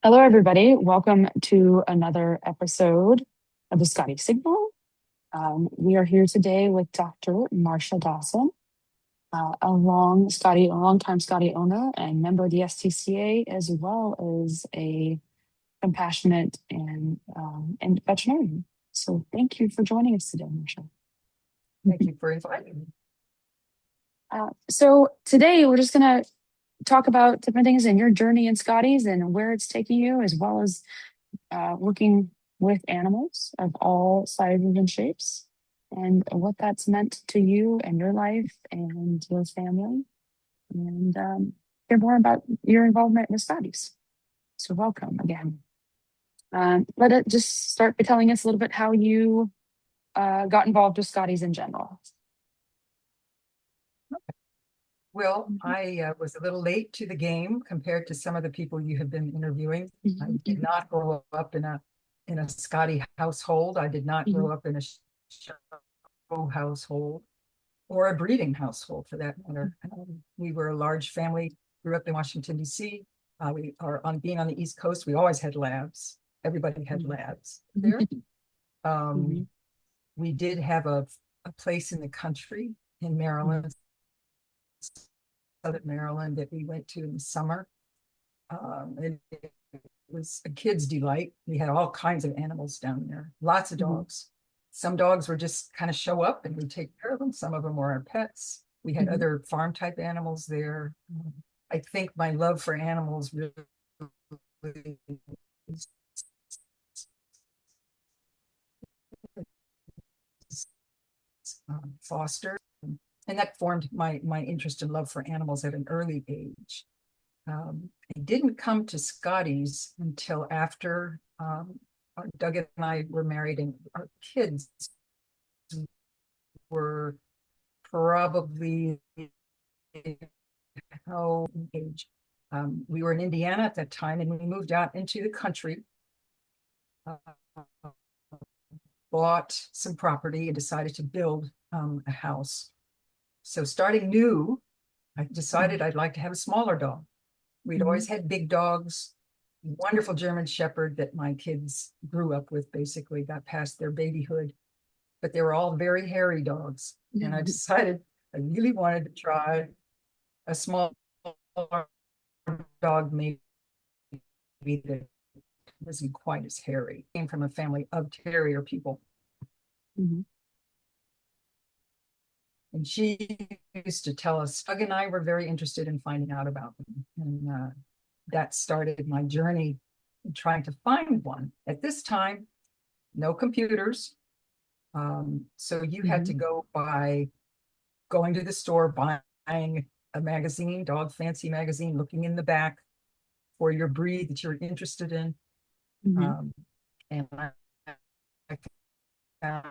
Hello, everybody. Welcome to another episode of the Scottie Signal. We are here today with Dr. Marcia Dawson, a longtime Scottie owner and member of the STCA, as well as a compassionate and veterinarian. So, thank you for joining us today, Marcia. Thank you for inviting me. So today we're just going to talk about different things in your journey in Scotties and where it's taking you, as well as working with animals of all sizes and shapes, and what that's meant to you and your life and your family, and hear more about your involvement with Scotties. So welcome again. Let it just start by telling us a little bit how you got involved with Scotties in general. Well, I was a little late to the game compared to some of the people you have been interviewing. I did not grow up in a Scottie household. I did not grow up in a show household or a breeding household, for that matter. We were a large family. Grew up in Washington, D.C. We are being on the East Coast. We always had labs. Everybody had labs there. We did have a place in the country in Maryland, Southern Maryland, that we went to in the summer. It was a kid's delight. We had all kinds of animals down there, lots of dogs. Some dogs were just kind of show up and we take care of them. Some of them were our pets. We had other farm type animals there. I think my love for animals really fostered, and that formed my interest and love for animals at an early age. I didn't come to Scotties until after Doug and I were married, and our kids were probably age. We were in Indiana at that time, and we moved out into the country, bought some property, and decided to build a house. So starting new, I decided I'd like to have a smaller dog. We'd always had big dogs, wonderful German Shepherd that my kids grew up with, basically got past their babyhood, but they were all very hairy dogs. And I decided I really wanted to try a small dog, maybe that wasn't quite as hairy. Came from a family of terrier people. And she used to tell us, Doug and I were very interested in finding out about them. And that started my journey in trying to find one. At this time, no computers. So you had to go by going to the store, buying a magazine, Dog Fancy magazine, looking in the back for your breed that you're interested in. And I found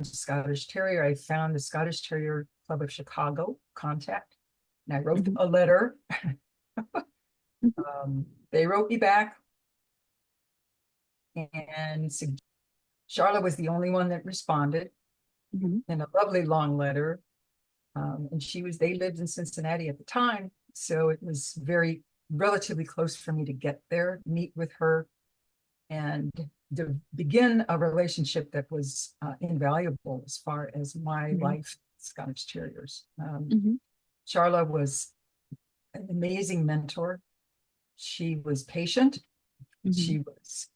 Scottish Terrier. I found the Scottish Terrier Club of Chicago contact, and I wrote a letter. They wrote me back, and Charla was the only one that responded in a lovely long letter. And they lived in Cincinnati at the time, so it was relatively close for me to get there, meet with her, and to begin a relationship that was invaluable as far as my life with Scottish Terriers. Charla was an amazing mentor. She was patient. She was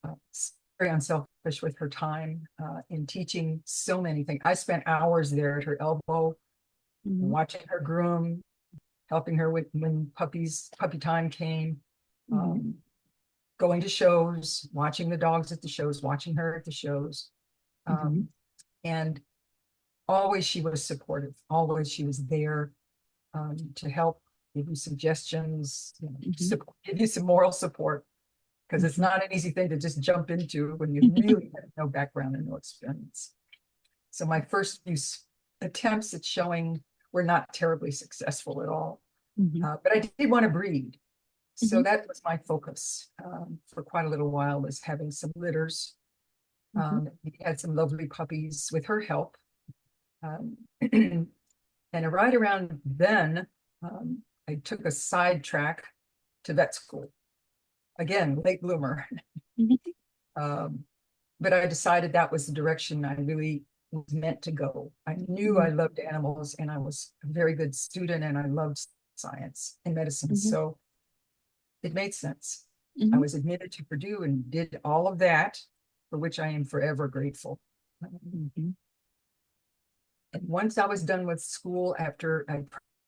very unselfish with her time in teaching so many things. I spent hours there at her elbow, watching her groom, helping her when puppy time came. Going to shows, watching the dogs at the shows, watching her at the shows. And always she was supportive. Always she was there to help, give you suggestions, give you some moral support, because it's not an easy thing to just jump into when you really have no background and no experience. So my first few attempts at showing were not terribly successful at all. But I did want to breed. So that was my focus for quite a little while, was having some litters. We had some lovely puppies with her help. And right around then, I took a sidetrack to vet school. again, late bloomer. But I decided that was the direction I really was meant to go. I knew I loved animals, and I was a very good student, and I loved science and medicine. So it made sense. I was admitted to Purdue and did all of that, for which I am forever grateful. And once I was done with school, after I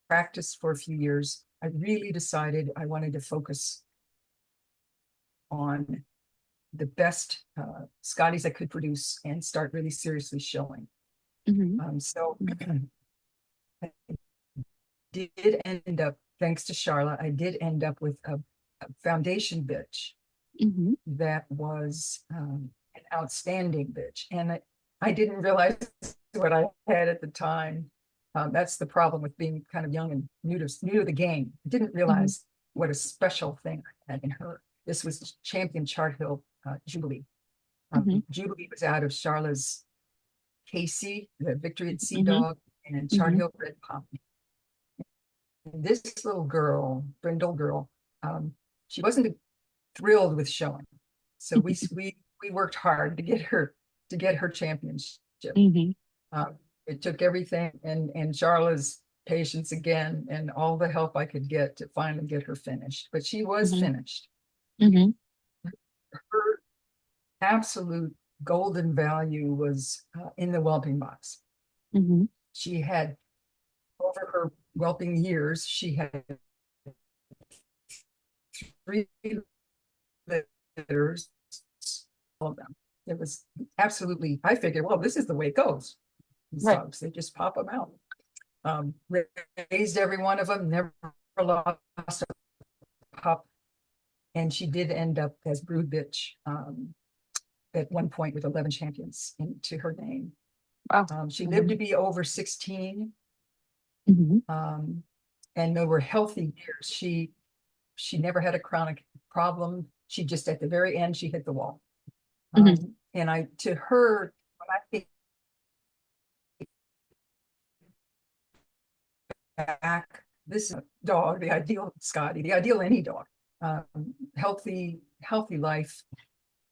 practiced for a few years, I really decided I wanted to focus on the best Scotties I could produce and start really seriously showing. So I did end up, thanks to Charla, I did end up with a foundation bitch that was an outstanding bitch. And I didn't realize what I had at the time. That's the problem with being kind of young and new to the game. I didn't realize what a special thing I had in her. This was champion Charthill Jubilee. Jubilee was out of Charla's Casey, the Victory at Sea Dog, and Charthill Red Pop. This little girl, brindle girl, she wasn't thrilled with showing. So we worked hard to get her championship. It took everything and Charla's patience again and all the help I could get to finally get her finished. But she was finished. Her absolute golden value was in the whelping box. She had, over her whelping years, she had 3 litters, all of them. It was absolutely, I figured, well, this is the way it goes. These dogs, they just pop them out. Raised every one of them, never lost a pup. And she did end up as brood bitch at one point with 11 champions to her name. Wow. She lived to be over 16. And they were healthy years. She never had a chronic problem. She just, at the very end, she hit the wall. And to her, when I think back, this dog, the ideal Scottie, the ideal any dog, healthy life,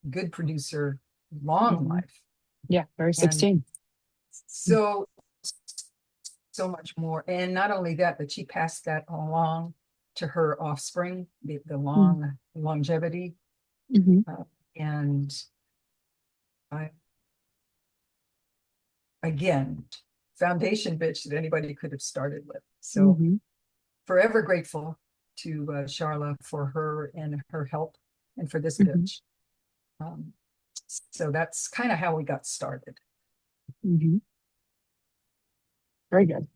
good producer, long life. Yeah, very 16. So much more. And not only that, but she passed that along to her offspring, the long longevity. And I, again, foundation bitch that anybody could have started with. So forever grateful to Charla for her and her help and for this bitch. So that's kind of how we got started. Very good.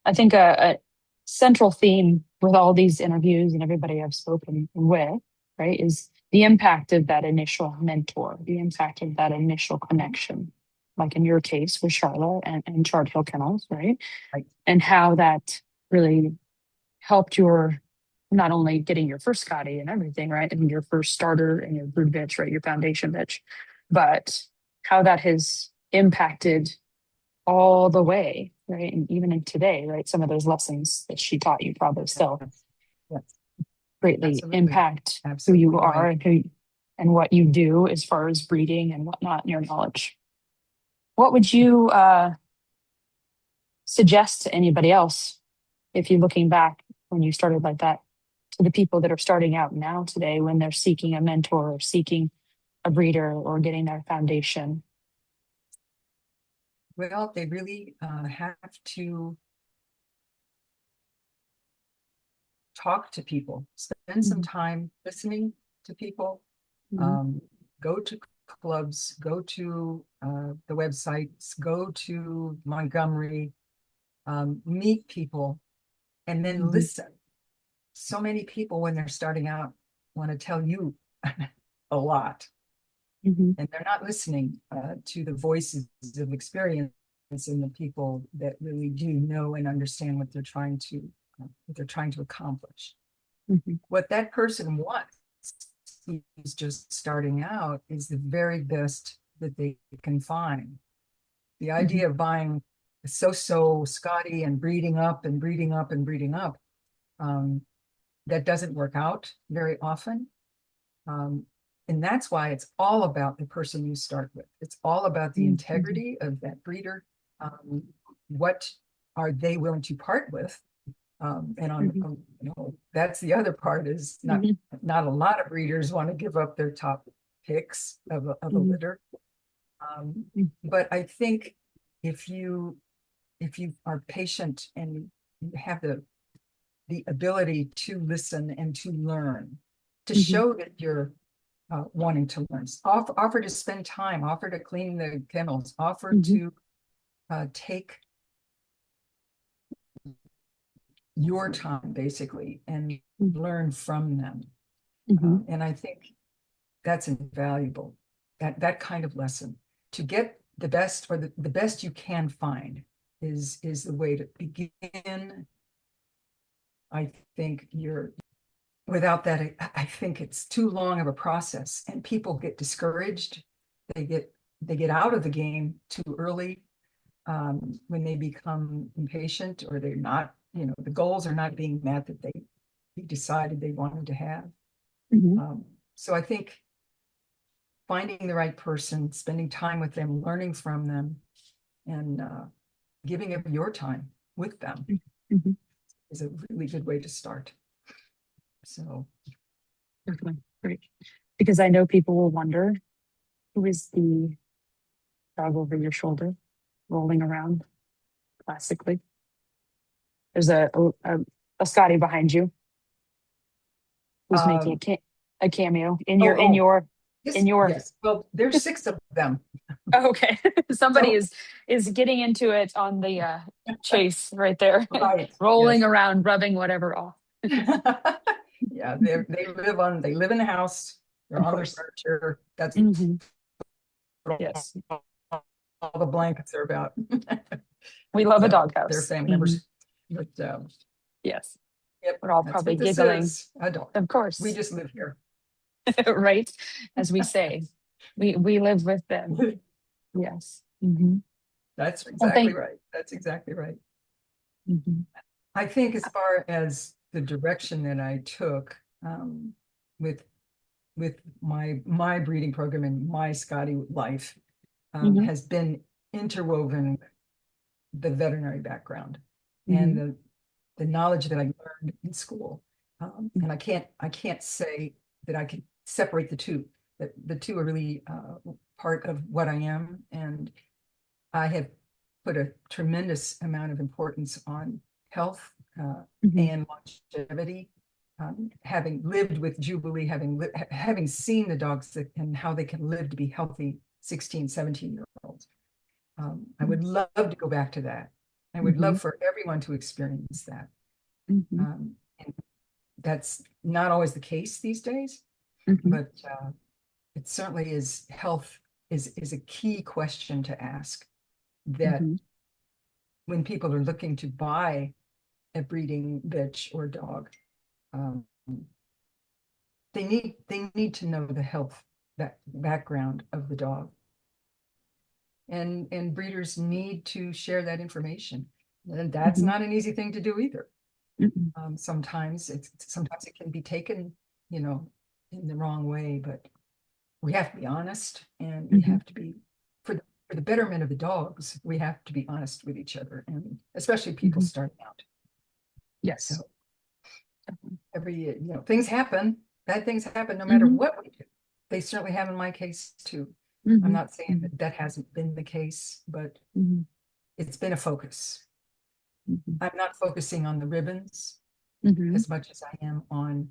I think a central theme with all these interviews and everybody I've spoken with, right, is the impact of that initial mentor, the impact of that initial connection, like in your case with Charla and Charthill Kennels, right? And how that really helped your, not only getting your first Scottie and everything, right, and your first starter and your brood bitch, right, your foundation bitch, but how that has impacted all the way, right, and even in today, right, some of those lessons that she taught you probably still greatly impact who you are and what you do as far as breeding and whatnot, and your knowledge. What would you suggest to anybody else if you're looking back when you started like that, to the people that are starting out now today when they're seeking a mentor or seeking a breeder or getting their foundation? Well, they really have to talk to people, spend some time listening to people, go to clubs, go to the websites, go to Montgomery, meet people, and then listen. So many people, when they're starting out, want to tell you a lot. And they're not listening to the voices of experience in the people that really do know and understand what they're trying to accomplish. What that person wants, who's just starting out, is the very best that they can find. The idea of buying a so-so Scottie and breeding up and breeding up and breeding up, that doesn't work out very often. And that's why it's all about the person you start with. It's all about the integrity of that breeder. What are they willing to part with? That's the other part is not a lot of breeders want to give up their top picks of a litter. But I think if you are patient and you have the ability to listen and to learn, to show that you're wanting to learn, offer to spend time, offer to clean the kennels, offer to take your time basically and learn from them. And I think that's invaluable, that kind of lesson. To get the best, or the best you can find is the way to begin. I think without that, I think it's too long of a process and people get discouraged. They get out of the game too early when they become impatient, or they're not, the goals are not being met that they decided they wanted to have. So I think finding the right person, spending time with them, learning from them, and giving up your time with them is a really good way to start. So, great. Because I know people will wonder, who is the dog over your shoulder rolling around classically? There's a Scottie behind you who's making a cameo in your yes. Well, there's 6 of them. Okay. Somebody is getting into it on the chase right there. Right. Rolling around, rubbing whatever off. Yeah, they live in the house. They're on their furniture. That's yes. all the blankets are about. We love a doghouse. They're family members. But yes. Yep, we're all probably giggling. I don't. Of course. We just live here. Right. As we say. We live with them. Yes. That's exactly right. That's exactly right. I think as far as the direction that I took with my breeding program and my Scottie life has been interwoven the veterinary background and the knowledge that I learned in school. And I can't say that I can separate the two. The two are really part of what I am, and I have put a tremendous amount of importance on health and longevity. Having lived with Jubilee, having seen the dogs and how they can live to be healthy 16, 17-year-olds. I would love to go back to that. I would love for everyone to experience that. And that's not always the case these days, but it certainly is. Health is a key question to ask, that when people are looking to buy a breeding bitch or dog, they need to know the health background of the dog, and breeders need to share that information, and that's not an easy thing to do either. Sometimes it can be taken in the wrong way, but we have to be honest, and we have to be, for the betterment of the dogs, we have to be honest with each other, and especially people starting out. Yes. So every things happen, bad things happen no matter what we do. They certainly have in my case too. I'm not saying that hasn't been the case, but it's been a focus. I'm not focusing on the ribbons as much as I am on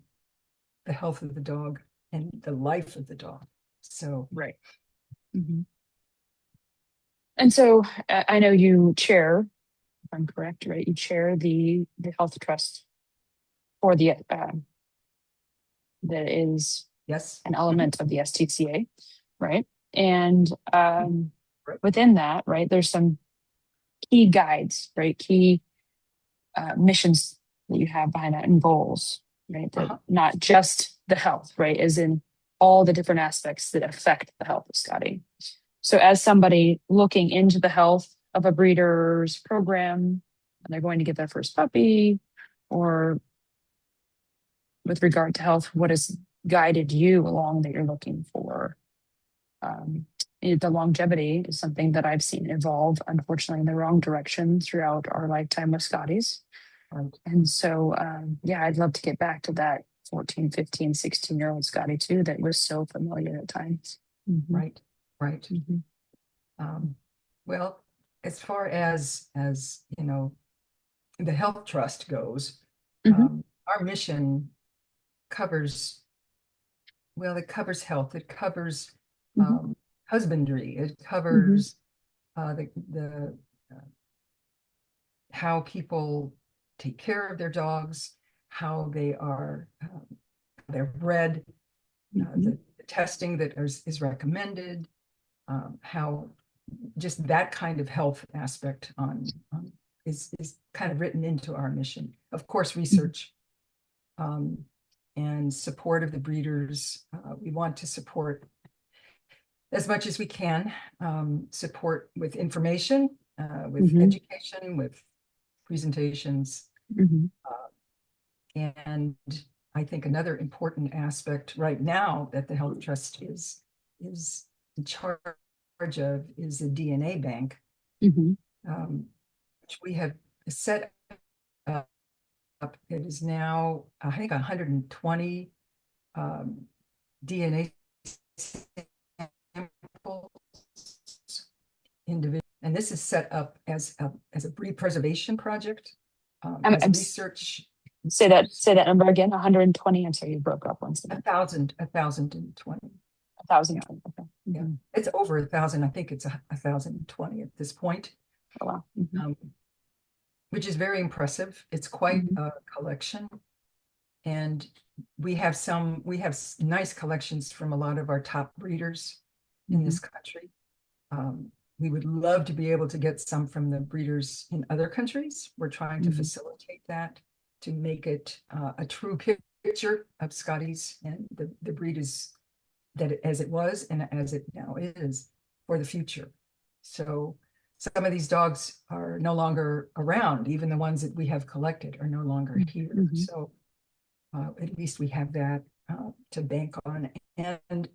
the health of the dog and the life of the dog. So right. And so I know you chair, if I'm correct, right? You chair the health trust for the that is an element of the STCA, right? And within that, right, there's some key guides, right? Key missions that you have behind that, and goals, right? That not just the health, right? As in all the different aspects that affect the health of Scottie. So as somebody looking into the health of a breeder's program, and they're going to get their first puppy, or with regard to health, what is guided you along that you're looking for. The longevity is something that I've seen evolve, unfortunately, in the wrong direction throughout our lifetime with Scotties. Right. And so, yeah, I'd love to get back to that 14, 15, 16-year-old Scottie too, that was so familiar at times. Mm-hmm. Right. Mm-hmm. Well, as far as you know, the Health Trust goes, our mission covers, well, it covers health, it covers husbandry, it covers the how people take care of their dogs, how they are they're bred, the testing that is recommended, how just that kind of health aspect is kind of written into our mission. Of course, research and support of the breeders. We want to support as much as we can, support with information, with education, with presentations. And I think another important aspect right now that the Health Trust is in charge of is the DNA bank, which we have set up. It is now, I think, 120 DNA samples individual, and this is set up as a breed preservation project, as research. Say that number again. 120. I'm sorry, you broke up once. 1,020. 1,020. Okay. Yeah, it's over 1,000. I think it's 1,020 at this point. Oh, wow. Which is very impressive. It's quite a collection, and we have nice collections from a lot of our top breeders in this country. We would love to be able to get some from the breeders in other countries. We're trying to facilitate that, to make it a true picture of Scotties and the breed is as it was and as it now is for the future. So some of these dogs are no longer around. Even the ones that we have collected are no longer here. So at least we have that to bank on. And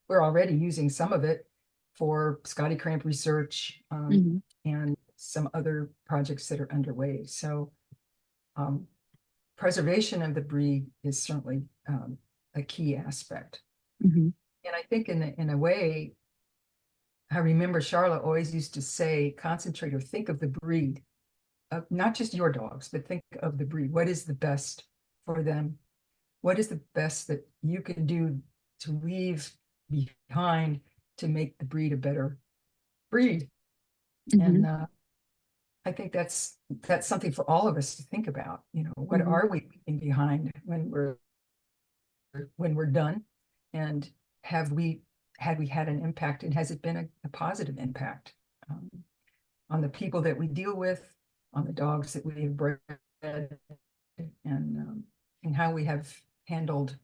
we're already using some of it for Scottie cramp research and some other projects that are underway. So preservation of the breed is certainly a key aspect. And I think in a way, I remember Charla always used to say, concentrate or think of the breed, not just your dogs, but think of the breed. What is the best for them? What is the best that you can do to leave behind to make the breed a better breed? And I think that's something for all of us to think about. You know, what are we leaving behind when we're done? And had we had an impact, and has it been a positive impact on the people that we deal with, on the dogs that we have bred, and how we have handled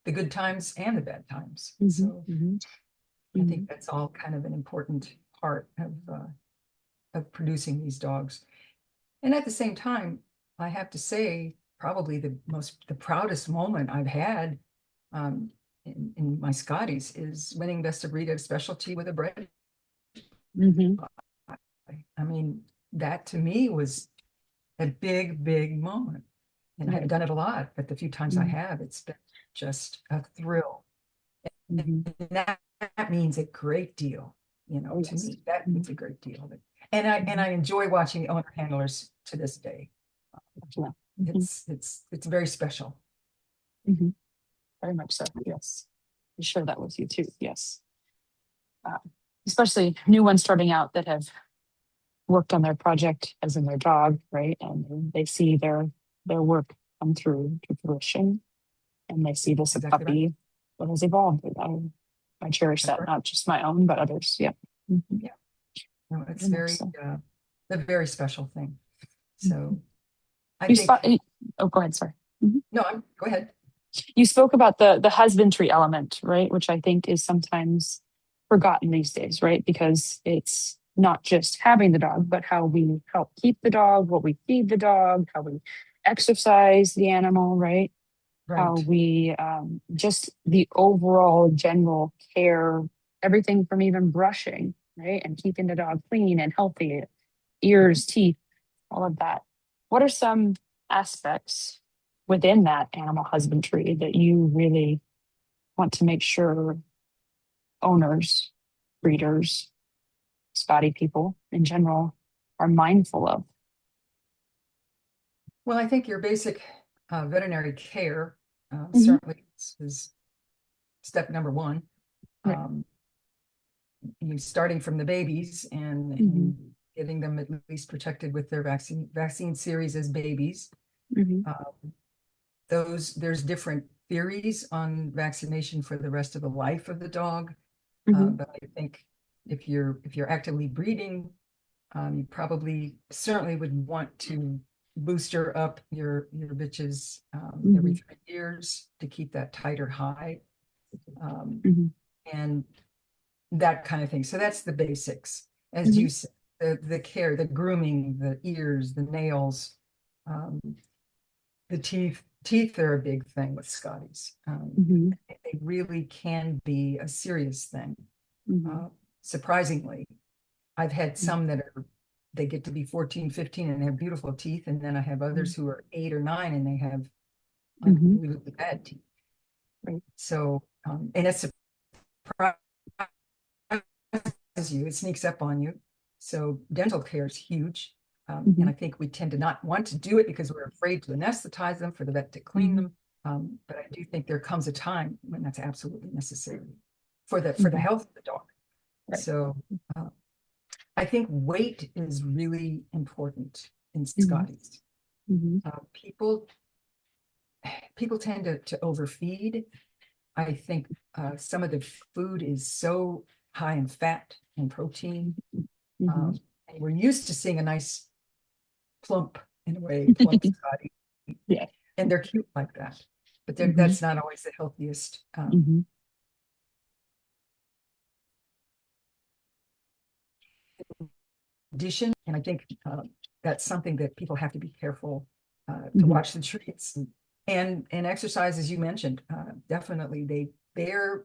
the good times and the bad times. So I think that's all kind of an important part of producing these dogs. And at the same time, I have to say, probably the proudest moment I've had in my Scotties is winning Best of Breed of Specialty with a bred. I mean, that to me was a big moment, and I've done it a lot, but the few times I have, it's been just a thrill. And that means a great deal, you know, to me. That means a great deal. And I enjoy watching the owner handlers to this day. It's very special. Very much so. Yes, I share that with you too. Yes, especially new ones starting out that have worked on their project as in their dog, right? And they see their work come through to fruition, and they see this puppy that has evolved. I cherish that, not just my own, but others. Yeah. Yeah. No, it's a very special thing. So I think. Go ahead. Sorry. No, go ahead. You spoke about the husbandry element, right? Which I think is sometimes forgotten these days, right? Because it's not just having the dog, but how we help keep the dog, what we feed the dog, how we exercise the animal, right? how Right. we just the overall general care, everything from even brushing, right? And keeping the dog clean and healthy, ears, teeth, all of that. What are some aspects within that animal husbandry that you really want to make sure owners, breeders, Scotty people in general are mindful of? Well, I think your basic veterinary care Mm-hmm. certainly is step number one. Right. Um, you starting from the babies Mm-hmm. and getting them at least protected with their vaccine series as babies. Mm-hmm. There's different theories on vaccination for the rest of the life of the dog. Mm-hmm. But I think if you're actively breeding, you probably certainly would want to booster up your bitches every Mm-hmm. 3 years to keep that titer high, Mm-hmm. and that kind of thing. So that's the basics, as Mm-hmm. you said, the care, the grooming, the ears, the nails, um, the teeth. Teeth are a big thing with Scotties. Mm-hmm. They really can be a serious thing. Mm-hmm. Surprisingly, I've had some that they get to be 14, 15 and they have beautiful teeth. And then I have others who are 8 or 9 and they have Mm-hmm. unbelievably bad teeth. Right. So, and it surprises you, it sneaks up on you. So dental care is huge. Mm-hmm. And I think we tend to not want to do it because we're afraid to anesthetize them, for the vet to clean them. But I do think there comes a time when that's absolutely necessary for the health of the dog. Right. So I think weight is really important in Mm-hmm. Scotties. Mm-hmm. People tend to overfeed. I think some of the food is so high in fat and protein. Mm-hmm. And we're used to seeing a nice plump, in a way, plump Scottie. Yeah. And they're cute like that. But Mm-hmm. that's not always the healthiest. Mm-hmm. Addition. And I think that's something that people have to be careful to Mm-hmm. watch the treats and exercise, as you mentioned. Definitely, they're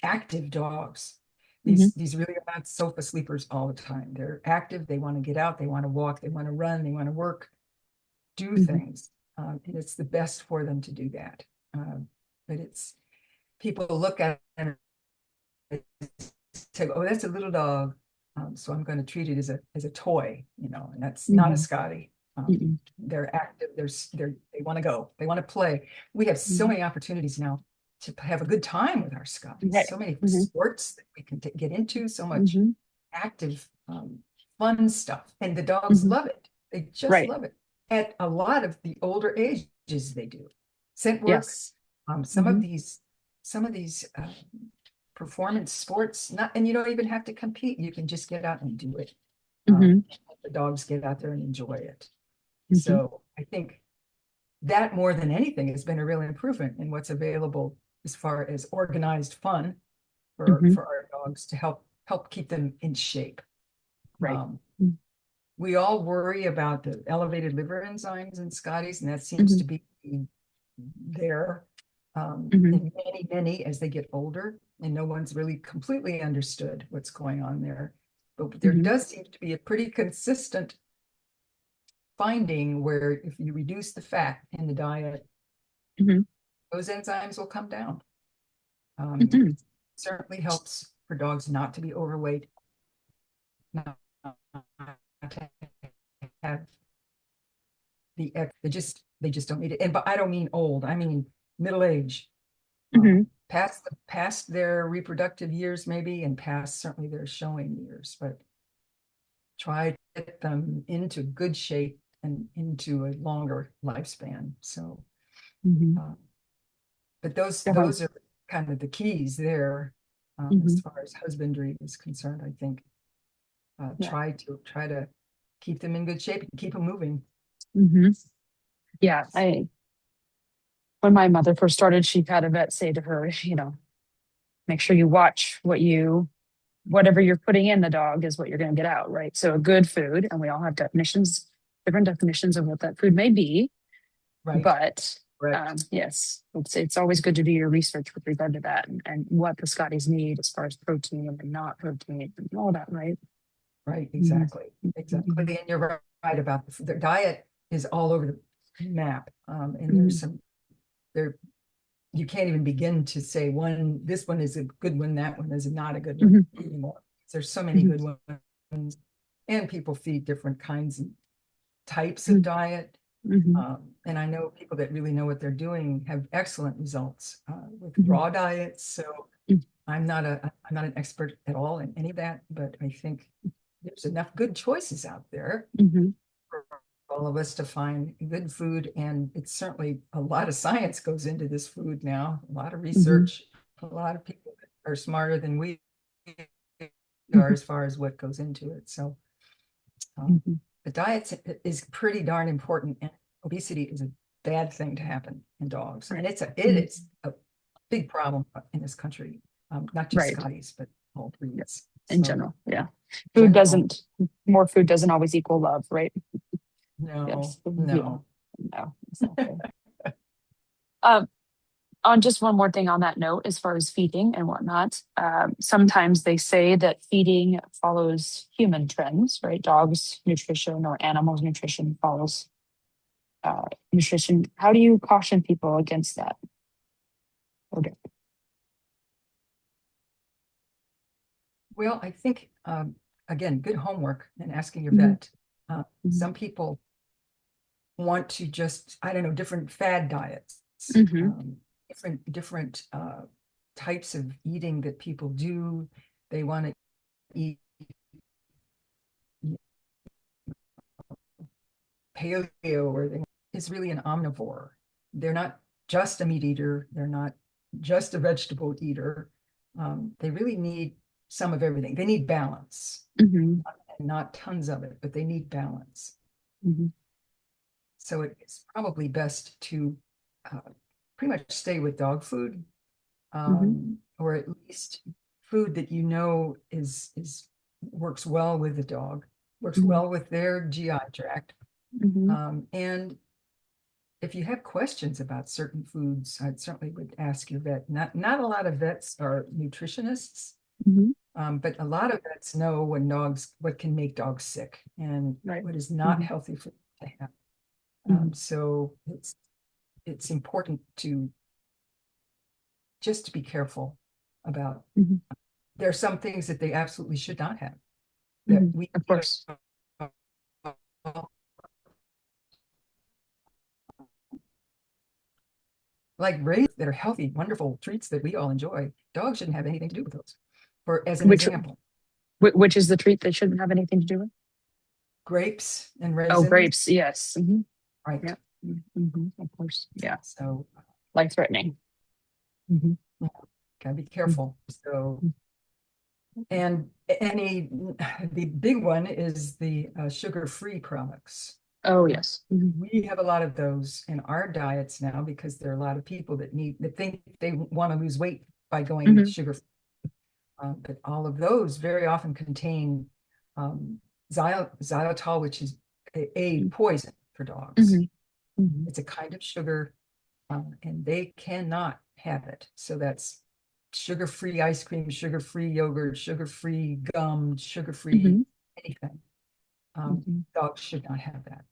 active dogs. These really are not sofa sleepers all the time. They're active. They want to get out. They want to walk. They want to run. They want to work, do things, and it's the best for them to do that. But it's people look at it and say, "Oh, that's a little dog." So I'm going to treat it as a toy, and that's not a Scottie. They're active. They want to go. They want to play. We have so many opportunities now to have a good time with our Scotties. Right. So many sports that we can get into. So much active, fun stuff, and the dogs love it. They just love it. At a lot of the older ages, they do. Scent work. Yes. Some of these performance sports, and you don't even have to compete. You can just get out and do it. The dogs get out there and enjoy it. So I think that more than anything has been a real improvement in what's available as far as organized fun for our dogs to help keep them in shape. Right. We all worry about the elevated liver enzymes in Scotties, and that seems to be there in many as they get older, and no one's really completely understood what's going on there. But there does seem to be a pretty consistent finding where if you reduce the fat in the diet, those enzymes will come down. Certainly helps for dogs not to be overweight, not to have they just don't need it. But I don't mean old, I mean middle age, past their reproductive years maybe, and past certainly their showing years, but try to get them into good shape and into a longer lifespan. So but those are kind of the keys there, as far as husbandry is concerned. I think try to keep them in good shape and keep them moving. Yeah, when my mother first started, she had a vet say to her, make sure you watch whatever you're putting in the dog is what you're going to get out, right? So a good food, and we all have different definitions of what that food may be, Right. but Correct. Yes, it's always good to do your research with regard to that and what the Scotties need as far as protein and not protein and all that, right? Right, exactly. Exactly. And you're right about the diet is all over the map. And there's some there you can't even begin to say this one is a good one, that one is not a good one anymore. There's so many good ones, and people feed different kinds and types of diet. And I know people that really know what they're doing have excellent results with raw diets. So I'm not an expert at all in any of that, but I think there's enough good choices out there for all of us to find good food. And it's certainly a lot of science goes into this food now, a lot of research, a lot of people that are smarter than we are as far as what goes into it. So the diet is pretty darn important, and obesity is a bad thing to happen in dogs. And it is a big problem in this country, not just Scotties, but all breeds. In general, yeah. More food doesn't always equal love, right? No, yes. no. No. Exactly. On just one more thing on that note, as far as feeding and whatnot, sometimes they say that feeding follows human trends, right? Dogs' nutrition or animals' nutrition follows nutrition. How do you caution people against that? Okay. Well, I think, again, good homework and asking your vet. Some people want to just, I don't know, different fad diets, different types of eating that people do. They want to eat paleo, or is really an omnivore. They're not just a meat eater. They're not just a vegetable eater. They really need some of everything. They need balance, and not tons of it, but they need balance. So it's probably best to pretty much stay with dog food, or at least food that you know is works well with the dog, works well with their GI tract. And if you have questions about certain foods, I certainly would ask your vet. Not a lot of vets are nutritionists, but a lot of vets know what can make dogs sick and what is not healthy for them to have. So it's important to just to be careful about. There are some things that they absolutely should not have. That we, of course, like rays that are healthy, wonderful treats that we all enjoy. Dogs shouldn't have anything to do with those. As an example, which is the treat that shouldn't have anything to do with? Grapes and raisins. Oh, grapes, yes. Right. Yep. Of course. Yeah. So life-threatening. Gotta be careful. So, and the big one is the sugar-free products. Oh, yes. We have a lot of those in our diets now because there are a lot of people that think they want to lose weight by going sugar-free. But all of those very often contain xylitol, which is a poison for dogs. It's a kind of sugar, and they cannot have it. So that's sugar-free ice cream, sugar-free yogurt, sugar-free gum, sugar-free anything. Dogs should not have that.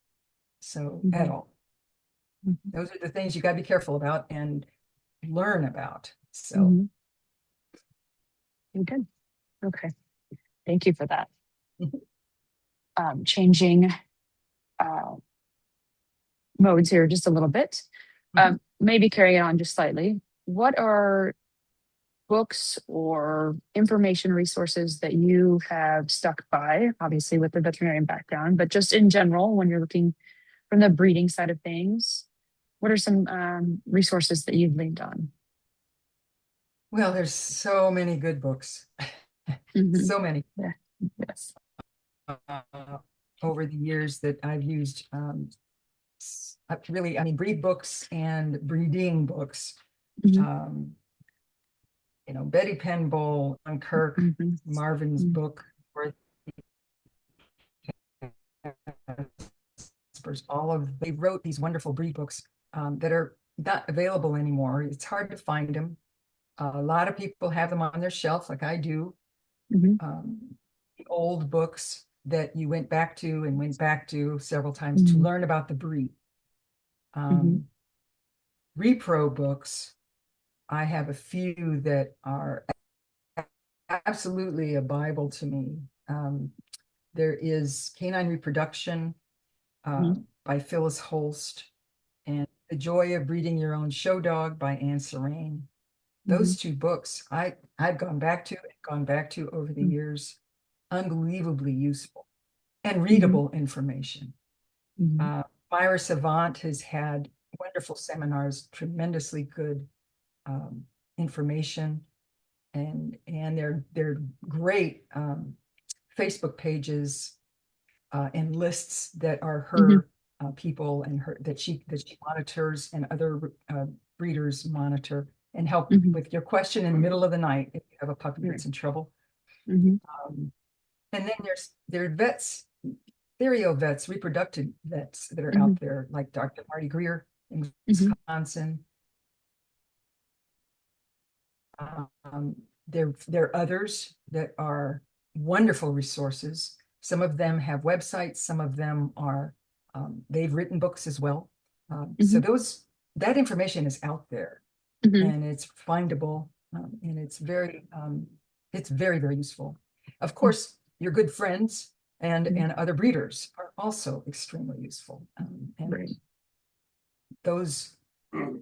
So at all. Those are the things you got to be careful about and learn about. So good. Okay. Thank you for that. Changing modes here just a little bit. Maybe carrying on just slightly. What are books or information resources that you have stuck by, obviously with the veterinarian background, but just in general, when you're looking from the breeding side of things, what are some resources that you've leaned on? Well, there's so many good books, so many. Yeah. Yes. Over the years that I've used, really, I mean, breed books and breeding books. Betty Penbull, John Kirk, Marvin's book, they wrote these wonderful breed books that are not available anymore. It's hard to find them. A lot of people have them on their shelf, like I do. The old books that you went back to and went back to several times to learn about the breed. Repro books, I have a few that are absolutely a Bible to me. There is Canine Reproduction by Phyllis Holst, and The Joy of Breeding Your Own Show Dog by Anne Serene. Those two books I've gone back to over the years. Unbelievably useful and readable information. Myra Savant has had wonderful seminars, tremendously good information, and they're great Facebook pages and lists that are her people and her that she monitors, and other breeders monitor and help with your question in the middle of the night if you have a puppy that's in trouble. And then there are vets, therio vets, reproductive vets that are out there, like Dr. Marty Greer in Wisconsin. There are others that are wonderful resources. Some of them have websites. Some of them are, they've written books as well. So that information is out there, and it's findable, and it's very, very useful. Of course, your good friends and other breeders are also extremely useful, and those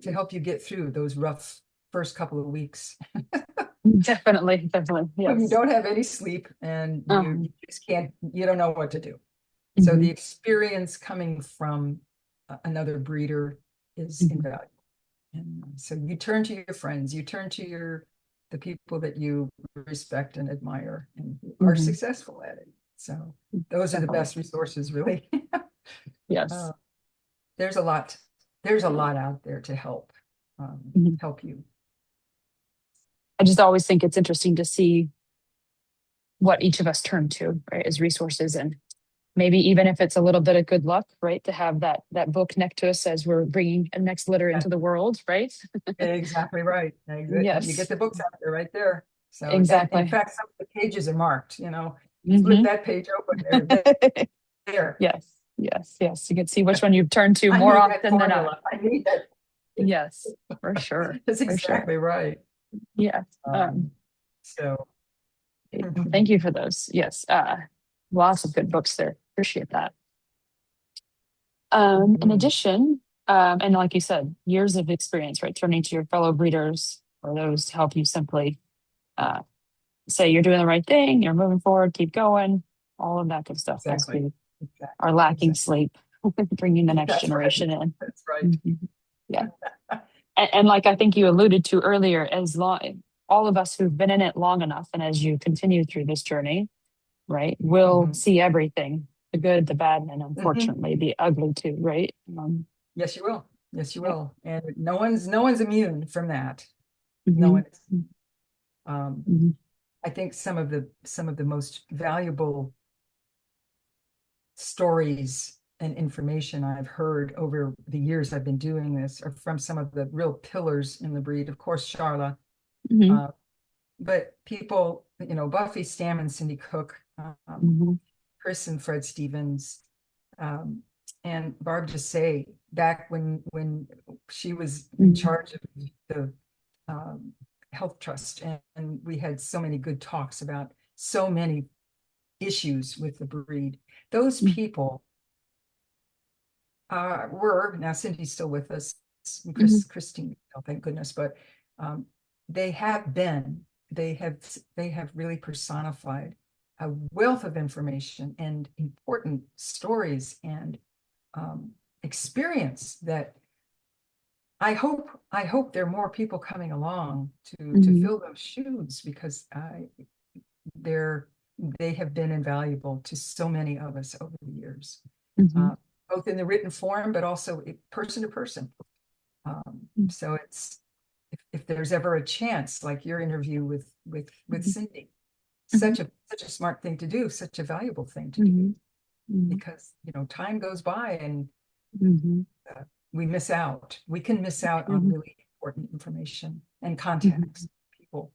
to help you get through those rough first couple of weeks. Definitely. Yes. When you don't have any sleep and you just you don't know what to do. So the experience coming from another breeder is invaluable. And so you turn to your friends, you turn to the people that you respect and admire and are successful at it. So those are the best resources, really. Yes. There's a lot out there to help you. I just always think it's interesting to see what each of us turn to, right, as resources, and maybe even if it's a little bit of good luck, right, to have that book next to us as we're bringing a next litter into the world, right? Exactly right. Yes. You get the books out there right there. So exactly. In fact, some of the pages are marked, flip that page open there. Yes. You can see which one you've turned to more often than not. I need that. Yes, for sure. That's exactly right. Yeah. So thank you for those. Yes. Lots of good books there. Appreciate that. In addition, and like you said, years of experience, right? Turning to your fellow breeders or those to help you simply say you're doing the right thing, you're moving forward, keep going, all of that good stuff. Exactly. Are lacking sleep, bringing the next generation in. That's right. Yeah. And like I think you alluded to earlier, all of us who've been in it long enough, and as you continue through this journey, right, we'll see everything, the good, the bad, and unfortunately the ugly too, right? Yes, you will. Yes, you will. And no one's immune from that. No one is. I think some of the most valuable stories and information I've heard over the years I've been doing this are from some of the real pillars in the breed. Of course, Charla, but people, Buffy Stammen, Cindy Cook, Chris and Fred Stevens, and Barb Desai, back when she was in charge of the Health Trust, and we had so many good talks about so many issues with the breed. Those people now Cindy's still with us, Christine, oh, thank goodness, but they have really personified a wealth of information and important stories and experience that I hope there are more people coming along to fill those shoes, because they have been invaluable to so many of us over the years, both in the written form, but also person to person. So if there's ever a chance, like your interview with Cindy, such a smart thing to do, such a valuable thing to do, because time goes by and we miss out. We can miss out on really important information and contacts, people.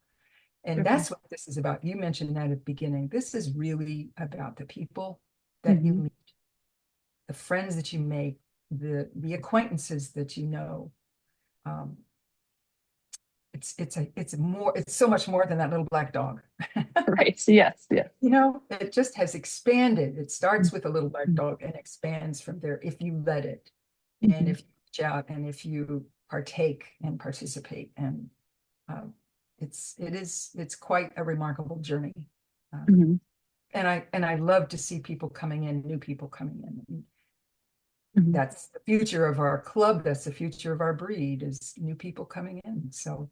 And that's what this is about. You mentioned that at the beginning. This is really about the people that you meet, the friends that you make, the acquaintances that you know. It's so much more than that little black dog. Right. Yes. Yes. You know, it just has expanded. It starts with a little black dog and expands from there if you let it, and if you reach out, and if you partake and participate. And it's quite a remarkable journey. And I love to see people coming in, new people coming in. That's the future of our club. That's the future of our breed, is new people coming in. So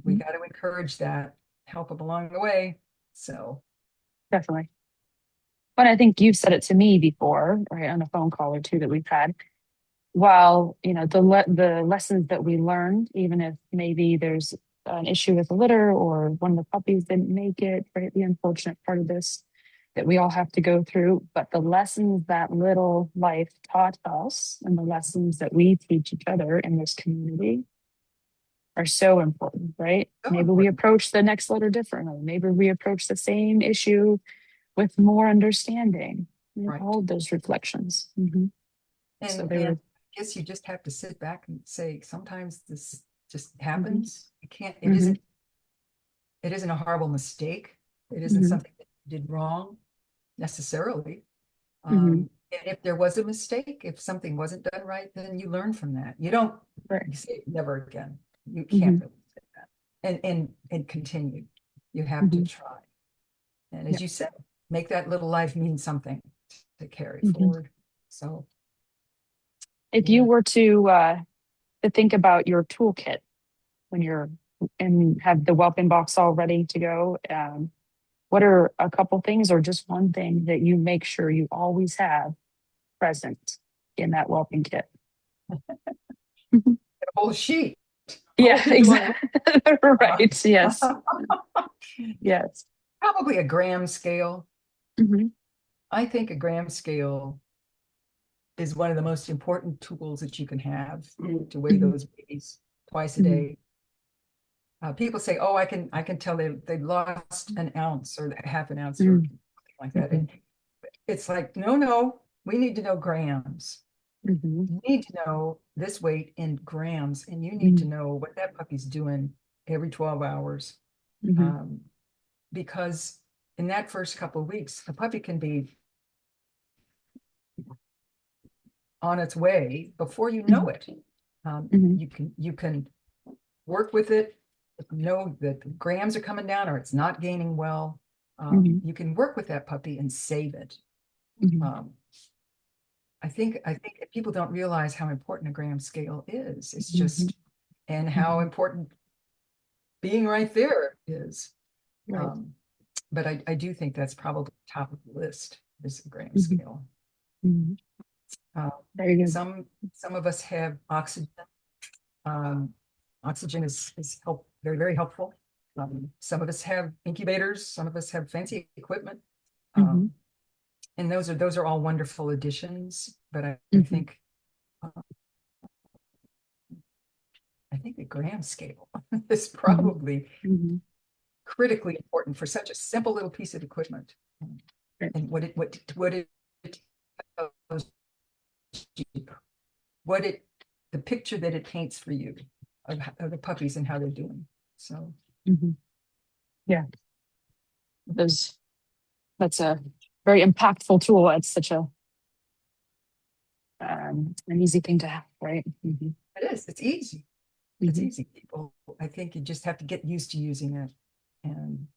we got to encourage that, help them along the way. So definitely. But I think you've said it to me before, right, on a phone call or two that we've had. While, you know, the lessons that we learned, even if maybe there's an issue with the litter or one of the puppies didn't make it, right, the unfortunate part of this that we all have to go through, but the lessons that little life taught us and the lessons that we teach each other in this community are so important, right? Maybe we approach the next litter differently. Maybe we approach the same issue with more understanding. Right. All of those reflections. And I guess you just have to sit back and say, sometimes this just happens. It can't, it isn't a horrible mistake. It isn't something that you did wrong necessarily. And if there was a mistake, if something wasn't done right, then you learn from that. You don't you say never again. You can't really say that. And continue. You have to try. And as you said, make that little life mean something to carry forward. So if you were to think about your toolkit when you're and have the whelping box all ready to go, what are a couple things or just one thing that you make sure you always have present in that whelping kit? A whole sheet. Yeah, exactly. Right. Yes. Yes. Probably a gram scale. I think a gram scale is one of the most important tools that you can have to weigh those babies twice a day. People say, "Oh, I can tell they lost an ounce or half an ounce or something like that." And it's like, no, we need to know grams. You need to know this weight in grams, and you need to know what that puppy's doing every 12 hours. Because in that first couple of weeks, a puppy can be on its way before you know it. You can work with it, know that the grams are coming down or it's not gaining well. You can work with that puppy and save it. I think people don't realize how important a gram scale is. It's just, and how important being right there is. But I do think that's probably top of the list, is a gram scale. Very good. Some of us have oxygen. Oxygen is very, very helpful. Some of us have incubators. Some of us have fancy equipment. And those are all wonderful additions. But I think the gram scale is probably critically important for such a simple little piece of equipment. And the picture that it paints for you of the puppies and how they're doing. So yeah, that's a very impactful tool. It's such a an easy thing to have, right? It is. It's easy. It's easy. People, I think you just have to get used to using it. And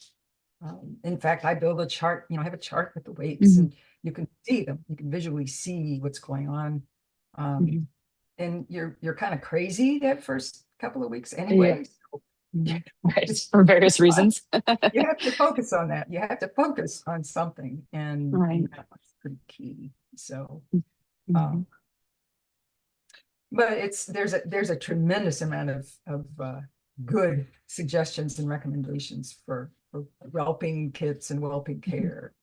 in fact, I build a chart. I have a chart with the weights, and you can see them. You can visually see what's going on. And you're kind of crazy that first couple of weeks anyway. Right, for various reasons. You have to focus on that. You have to focus on something, and that's pretty key. So, but there's a tremendous amount of good suggestions and recommendations for whelping kits and whelping care.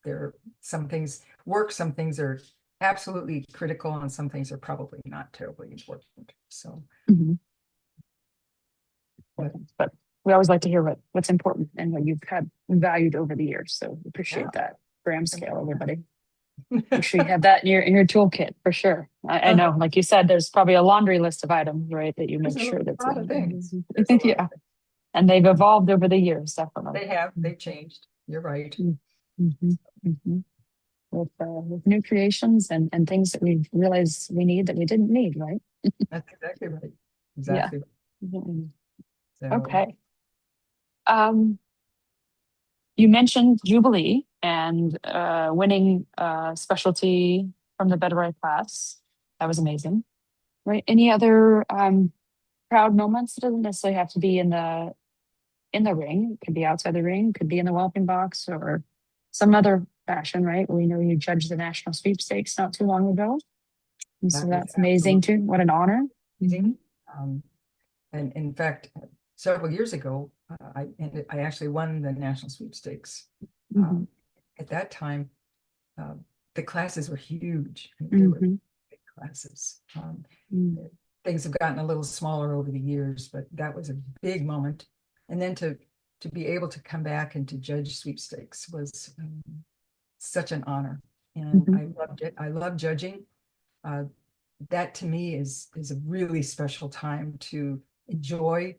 There, some things work, some things are absolutely critical, and some things are probably not terribly important. So, but we always like to hear what's important and what you've had valued over the years. So appreciate that gram scale, everybody. Make sure you have that in your toolkit for sure. I know, like you said, there's probably a laundry list of items, right? That you make sure that's in. Yeah. And they've evolved over the years, definitely. They have. They've changed. You're right. With new creations and things that we realize we need that we didn't need, right? That's exactly right. Exactly. Yeah. So. Okay. You mentioned Jubilee and winning specialty from the veterinary class. That was amazing, right? Any other proud moments? It doesn't necessarily have to be in the ring. It could be outside the ring. Could be in the whelping box or some other fashion, right? We know you judged the National Sweepstakes not too long ago, and so that's amazing too. What an honor! And in fact, several years ago, I actually won the National Sweepstakes. At that time, the classes were huge. They were big classes. Things have gotten a little smaller over the years, but that was a big moment. And then to be able to come back and to judge sweepstakes was such an honor, and I loved it. I love judging. That to me is a really special time to enjoy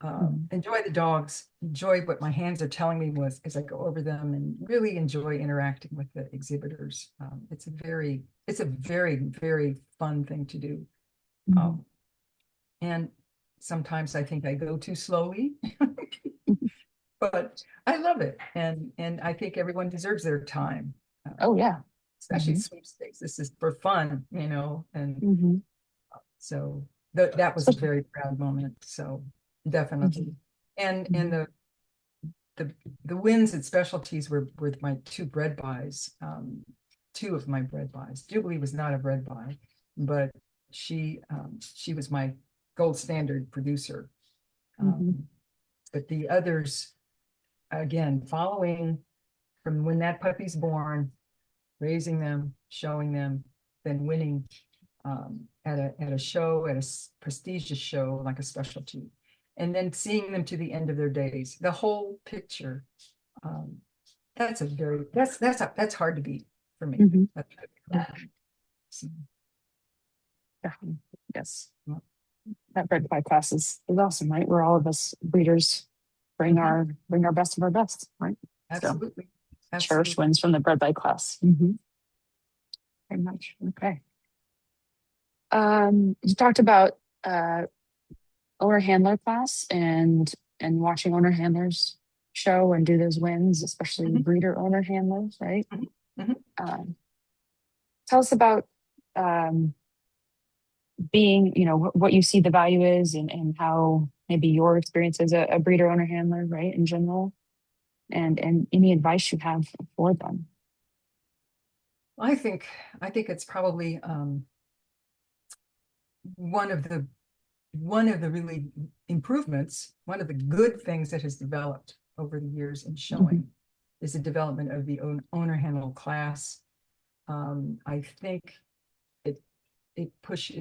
the dogs, enjoy what my hands are telling me as I go over them, and really enjoy interacting with the exhibitors. It's a very, very fun thing to do. And sometimes I think I go too slowly, but I love it. And I think everyone deserves their time. Oh yeah. Especially sweepstakes. This is for fun, and so that was a very proud moment. So definitely. And the wins at specialties were with my two bred buys, two of my bred buys. Jubilee was not a bred buy, but she was my gold standard producer. But the others, again, following from when that puppy's born, raising them, showing them, then winning at a show, at a prestigious show like a specialty, and then seeing them to the end of their days. The whole picture. That's hard to beat for me. Yes. That bred by class is awesome, right? Where all of us breeders bring our best of our best, right? Absolutely. So, cherish wins from the bred by class. Very much. Okay. You talked about owner handler class and watching owner handlers show and do those wins, especially breeder owner handlers, right? Tell us about being, what you see the value is and how maybe your experience as a breeder owner handler, right, in general, and any advice you have for them. I think it's probably one of the really improvements, one of the good things that has developed over the years in showing is the development of the owner handler class. I think it puts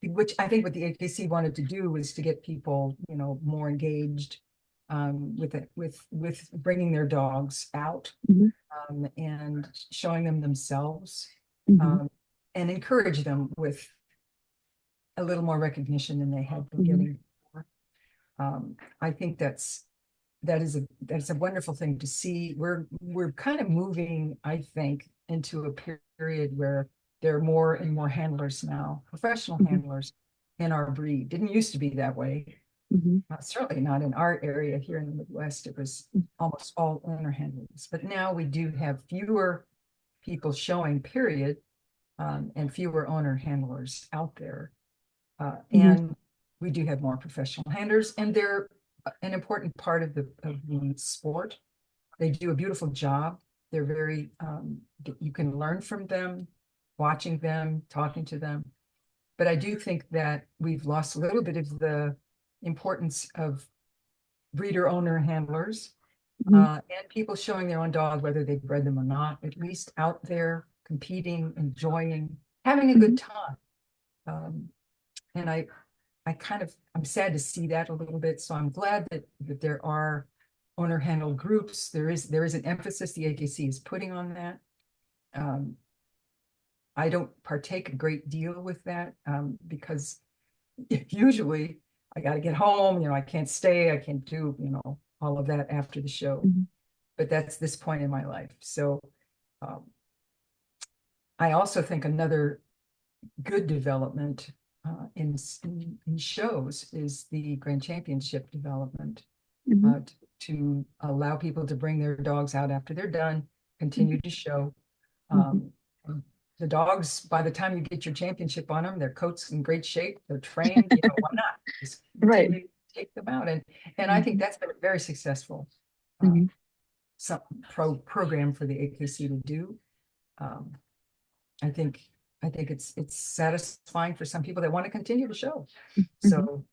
which I think what the AKC wanted to do was to get people more engaged with bringing their dogs out and showing them themselves and encourage them with a little more recognition than they had been getting before. I think that is a wonderful thing to see. We're kind of moving, I think, into a period where there are more and more handlers now, professional handlers in our breed. Didn't used to be that way. Certainly not in our area here in the Midwest. It was almost all owner handlers. But now we do have fewer people showing, period, and fewer owner handlers out there. And we do have more professional handlers, and they're an important part of the sport. They do a beautiful job. They're very, you can learn from them, watching them, talking to them. But I do think that we've lost a little bit of the importance of breeder owner handlers and people showing their own dog, whether they bred them or not, at least out there competing, enjoying, having a good time. And I'm sad to see that a little bit. So I'm glad that there are owner handled groups. There is an emphasis the AKC is putting on that. I don't partake a great deal with that because usually I got to get home, I can't stay, I can't do, all of that after the show. But that's this point in my life. So I also think another good development in shows is the Grand Championship development to allow people to bring their dogs out after they're done, continue to show. The dogs, by the time you get your championship on them, their coat's in great shape, they're trained, why not? Just continue to take them out. And I think that's been a very successful some program for the AKC to do. I think it's satisfying for some people that want to continue to show. So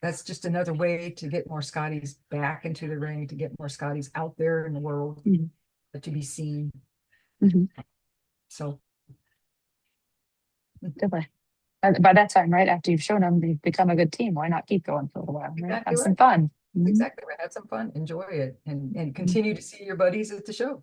that's just another way to get more Scotties back into the ring, to get more Scotties out there in the world, to be seen. So definitely. By that time, right after you've shown them, they've become a good team. Why not keep going for a while? Right? Exactly Have some fun. Exactly right. Have some fun, enjoy it, and continue to see your buddies at the show.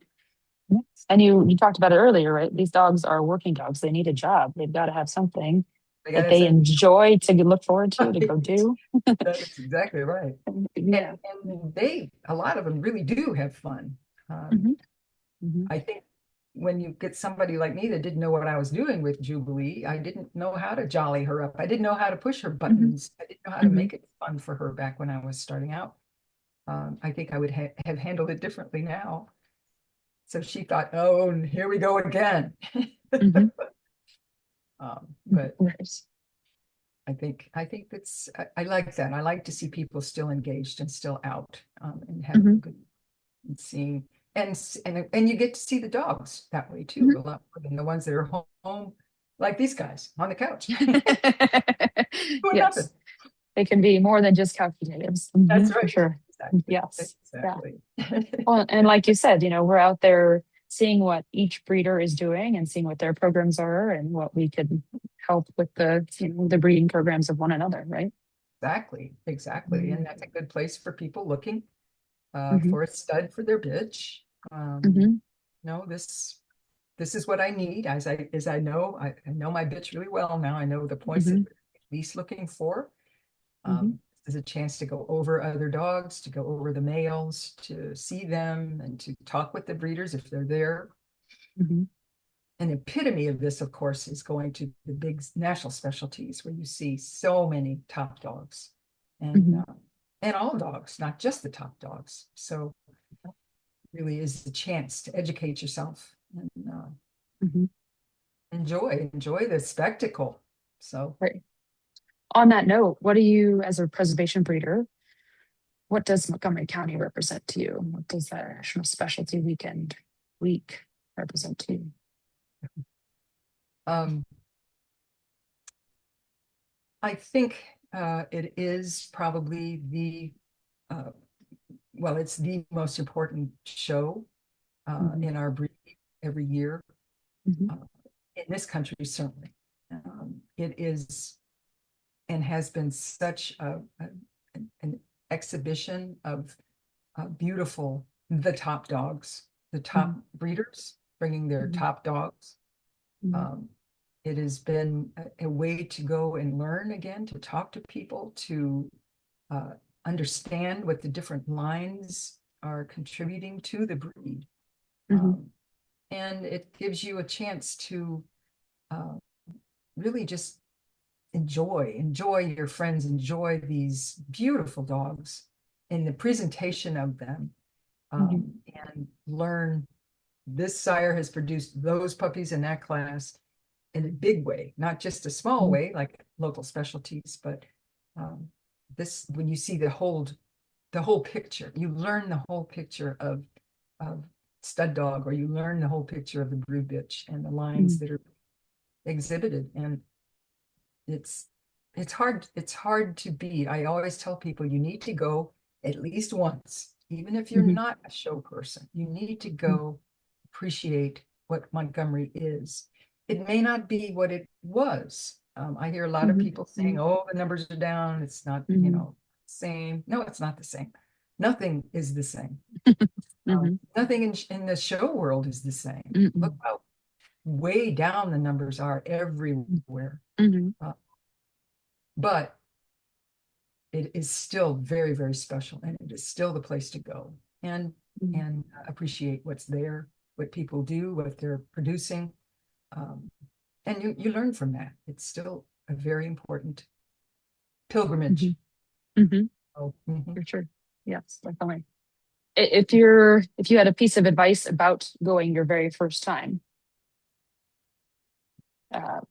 And you talked about it earlier, right? These dogs are working dogs. They need a job. They've got to have something that they enjoy to look forward to go do. That is exactly right. Yeah. And a lot of them really do have fun. I think when you get somebody like me that didn't know what I was doing with Jubilee, I didn't know how to jolly her up. I didn't know how to push her buttons. I didn't know how to make it fun for her back when I was starting out. I think I would have handled it differently now. So she thought, oh, here we go again. But I think that's, I like that. I like to see people still engaged and still out and having good and seeing. And you get to see the dogs that way too, a lot more than the ones that are home, like these guys on the couch. Yes. They can be more than just couch potatoes. That's right. For sure. Exactly. Yes. Exactly. Yeah. Well, and like you said, we're out there seeing what each breeder is doing and seeing what their programs are and what we could help with the breeding programs of one another, right? Exactly. And that's a good place for people looking for a stud for their bitch. No, this is what I need. As I know my bitch really well now. I know the points that they're at least looking for. There's a chance to go over other dogs, to go over the males, to see them, and to talk with the breeders if they're there. An epitome of this, of course, is going to the big national specialties where you see so many top dogs, and all dogs, not just the top dogs. So really is the chance to educate yourself and enjoy the spectacle. So right. On that note, what do you, as a preservation breeder, what does Montgomery County represent to you? What does the National Specialty Week represent to you? I think it is probably it's the most important show in our breed every year. In this country, certainly. It is and has been such an exhibition of beautiful, the top dogs, the top breeders bringing their top dogs. It has been a way to go and learn again, to talk to people, to understand what the different lines are contributing to the breed. And it gives you a chance to really just enjoy your friends, enjoy these beautiful dogs and the presentation of them, and learn this sire has produced those puppies in that class in a big way, not just a small way like local specialties, but this, when you see the whole picture, you learn the whole picture of stud dog, or you learn the whole picture of the brood bitch and the lines that are exhibited. And it's hard to beat. I always tell people you need to go at least once even if you're not a show person, you need to go appreciate what Montgomery is. It may not be what it was. I hear a lot of people saying, oh, the numbers are down. It's not, same. No, it's not the same. Nothing is the same. Nothing in the show world is the same. Look how way down the numbers are everywhere. But it is still very, very special, and it is still the place to go and appreciate what's there, what people do, what they're producing. And you learn from that. It's still a very important pilgrimage. For sure. Yes, definitely. If you had a piece of advice about going your very first time,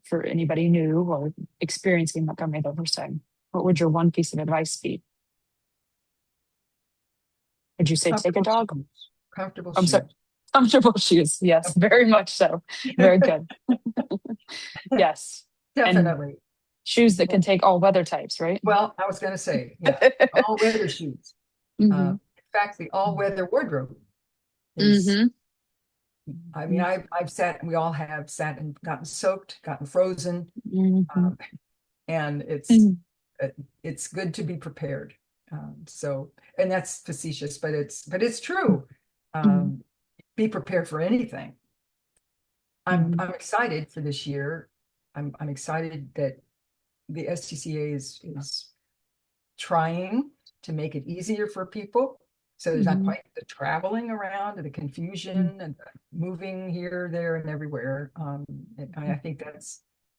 for anybody new or experiencing Montgomery the first time, what would your one piece of advice be? Would you say take a dog? Shoes. Comfortable I'm shoes. sorry. Comfortable shoes. Yes, very much so. Very good. Yes. Definitely. And shoes that can take all weather types, right? Well, I was going to say, yeah, all weather shoes. In fact, the all weather wardrobe is, I mean, I've sat, we all have sat and gotten soaked, gotten frozen. And it's good to be prepared. So, and that's facetious, but it's true. Be prepared for anything. I'm excited for this year. I'm excited that the STCA is trying to make it easier for people. So there's not quite the traveling around and the confusion and moving here, there, and everywhere. And I think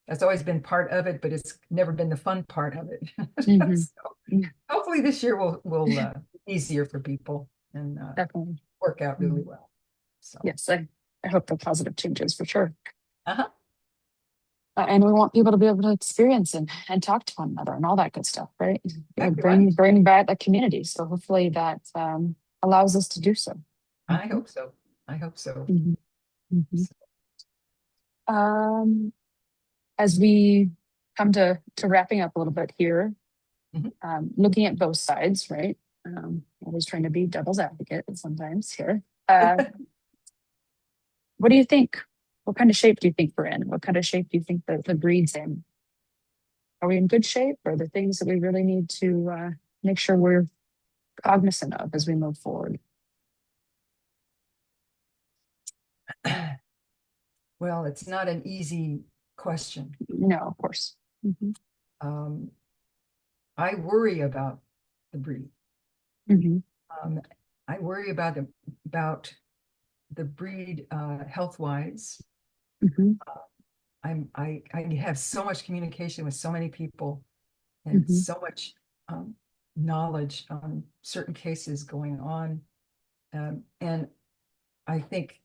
that's always been part of it, but it's never been the fun part of it. So hopefully this year will be easier for people and definitely work out really well. So yes, I hope for positive changes for sure. And we want people to be able to experience and talk to one another and all that good stuff, right? Exactly bring back the community. So hopefully that allows us to do so. I hope so. I hope so. As we come to wrapping up a little bit here, looking at both sides, right? Always trying to be devil's advocate sometimes here. What do you think? What kind of shape do you think we're in? What kind of shape do you think the breed's in? Are we in good shape? Or are there things that we really need to make sure we're cognizant of as we move forward? Well, it's not an easy question. No, of course. I worry about the breed. I worry about the breed health-wise. I have so much communication with so many people and so much knowledge on certain cases going on. And I think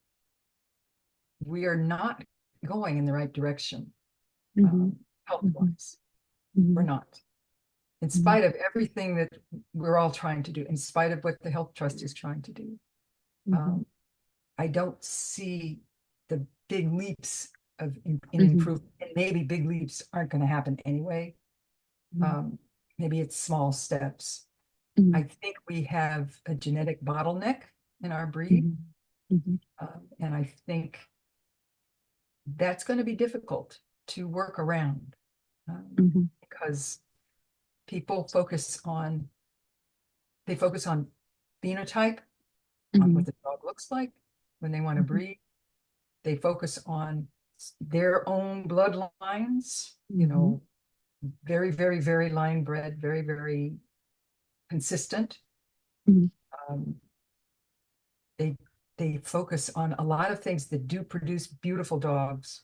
we are not going in the right direction health-wise. We're not. In spite of everything that we're all trying to do, in spite of what the Health Trust is trying to do. I don't see the big leaps in improvement. And maybe big leaps aren't going to happen anyway. Maybe it's small steps. I think we have a genetic bottleneck in our breed. And I think that's going to be difficult to work around because people focus on phenotype, on what the dog looks like when they want to breed. They focus on their own bloodlines, very, very, very line bred, very, very consistent. They focus on a lot of things that do produce beautiful dogs,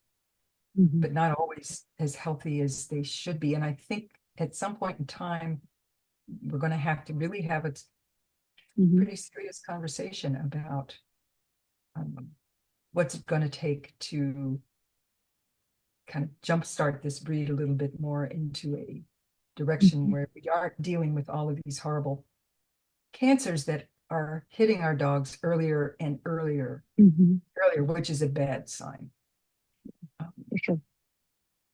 but not always as healthy as they should be. And I think at some point in time, we're going to have to really have a pretty serious conversation about what's it going to take to kind of jumpstart this breed a little bit more into a direction where we aren't dealing with all of these horrible cancers that are hitting our dogs earlier and earlier, which is a bad sign.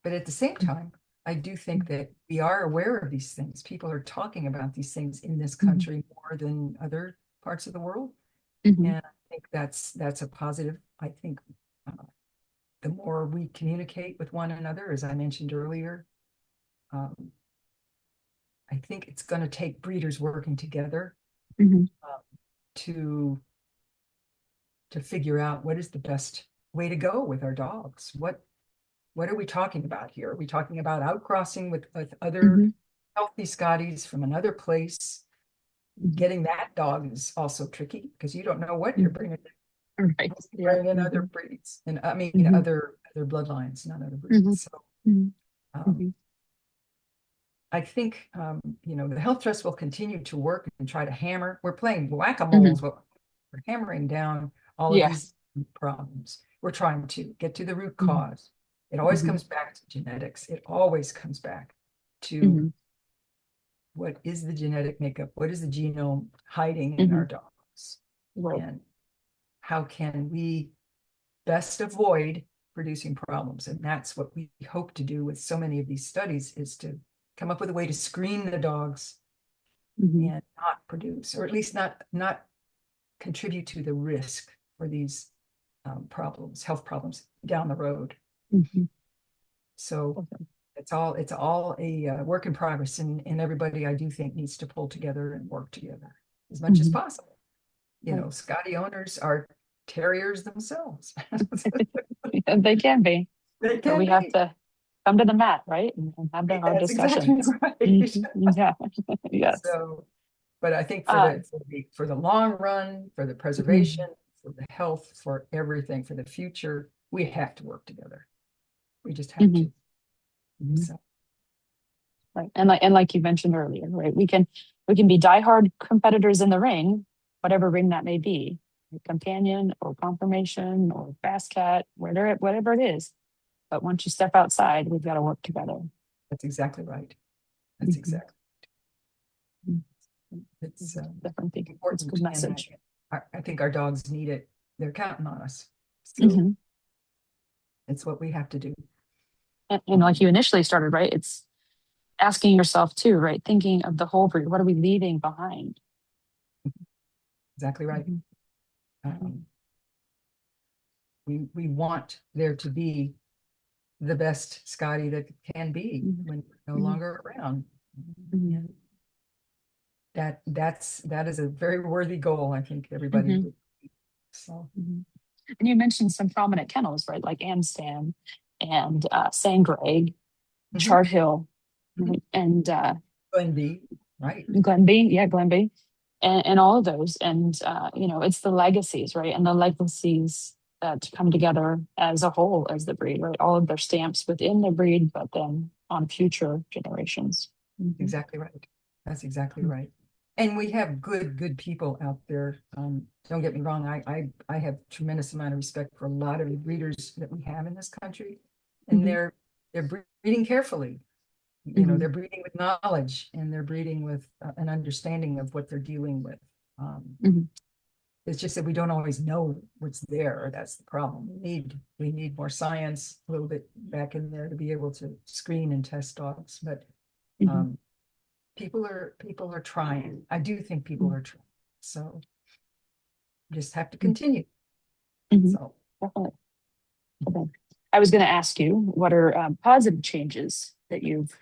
But at the same time, I do think that we are aware of these things. People are talking about these things in this country more than other parts of the world. Mhm. And I think that's a positive. I think the more we communicate with one another, as I mentioned earlier, I think it's going to take breeders working together Mhm. to figure out what is the best way to go with our dogs. What are we talking about here? Are we talking about outcrossing with other Mhm. healthy Scotties from another place? Getting that dog is also tricky because you don't know what you're bringing. Right. Yeah. Bring in other Mhm. breeds, and I mean Mhm. other bloodlines, not other Mhm. breeds. So Mhm. um, Mhm. I think the health trust will continue to work and try to hammer. We're playing whack-a-mole, Mhm. is what we're hammering down all of Yes. these problems. We're trying to get to the root Mhm. cause. It always Mhm. comes back to genetics. It always comes back to Mhm. what is the genetic makeup? What is the genome hiding in our Mhm. dogs? Right. And how can we best avoid producing problems? And that's what we hope to do with so many of these studies, is to come up with a way to screen the dogs Mhm. and not produce, or at least not contribute to the risk for these problems, health problems down the road. Mhm. So Okay. it's all a work in progress, and everybody, I do think, needs to pull together and work together as much as Mhm. possible. Right. Scotty owners are terriers themselves. Yeah, they can be, They but can we have be. to come to the mat, right, and have the hard That's exactly discussions. right. Mhm. Yeah. Yes. So, but I think Uh, for the long run, for the preservation, mhm. for the health, for everything, for the future, we have to work together. We just have Mhm. to. Mhm. So, Right. And like you mentioned earlier, right? We can be diehard competitors in the ring, whatever ring that may be, companion or conformation or fast cat, whatever it is. But once you step outside, we've got to work together. that's exactly right. That's Mhm. exactly. Mhm. It's Definitely, it's a good important, and message. I think our dogs need it. They're counting on us. So Mhm. it's what we have to do. And like you initially started, right? It's asking yourself too, right? Thinking of the whole breed. What are we leaving behind? Exactly right. Mhm. Mhm. Um, we want there to be the best Scotty that can be Mhm. when we're no Mhm. longer around. Mhm. And that is a very worthy goal. I think everybody Mhm. would. So Mhm. And you mentioned some prominent kennels, right? Like Amstam and San Greg, mhm, Chart Hill, mhm. right? And Glenby, right? Glenby, yeah, Glenby, and all of those. And it's the legacies, right? And the legacies that come together as a whole, as the breed, right? All of their stamps within the breed, but then on future generations. Mhm. Exactly right. That's exactly right. And we have good people out there. Don't get me wrong. I have tremendous amount of respect for a lot of the breeders that we have in this country, and Mhm. they're breeding carefully. Mhm. They're breeding with knowledge, and they're breeding with an understanding of what they're dealing with. Mhm. It's just that we don't always know what's there. That's the problem. We need more science, a little bit back in there, to be able to screen and test dogs. But Mhm. um, people are trying. I do think people Mhm. are trying. So just have to Mhm. continue. Mhm. So Definitely. Okay. I was going to ask you, what are positive changes that you've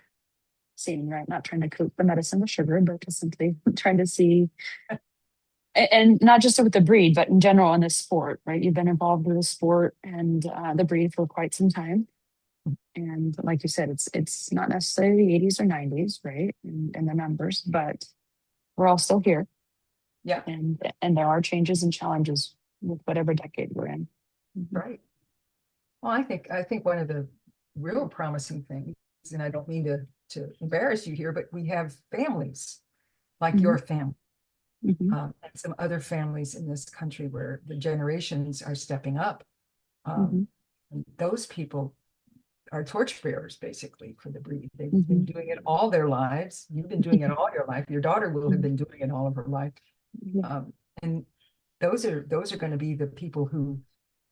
seen, right? Not trying to coat the medicine with sugar, but just simply trying to see, and not just with the breed, but in general in this sport, right? You've been involved with the sport and the breed for quite some time. And like you said, it's not necessarily the 80s or 90s, right? And the numbers, but we're all still here. yeah, And there are changes and challenges with whatever decade we're in. Mhm. right. Well, I think one of the real promising things, and I don't mean to embarrass you here, but we have families like Mhm. your family, Mhm. and some other families in this country where the generations are stepping up. Um, Mhm. and those people are torchbearers basically for the breed. They've been Mhm. doing it all their lives. You've been doing it all your life. Your daughter will have Mhm. been doing it all of her life. Yeah. And those are going to be the people who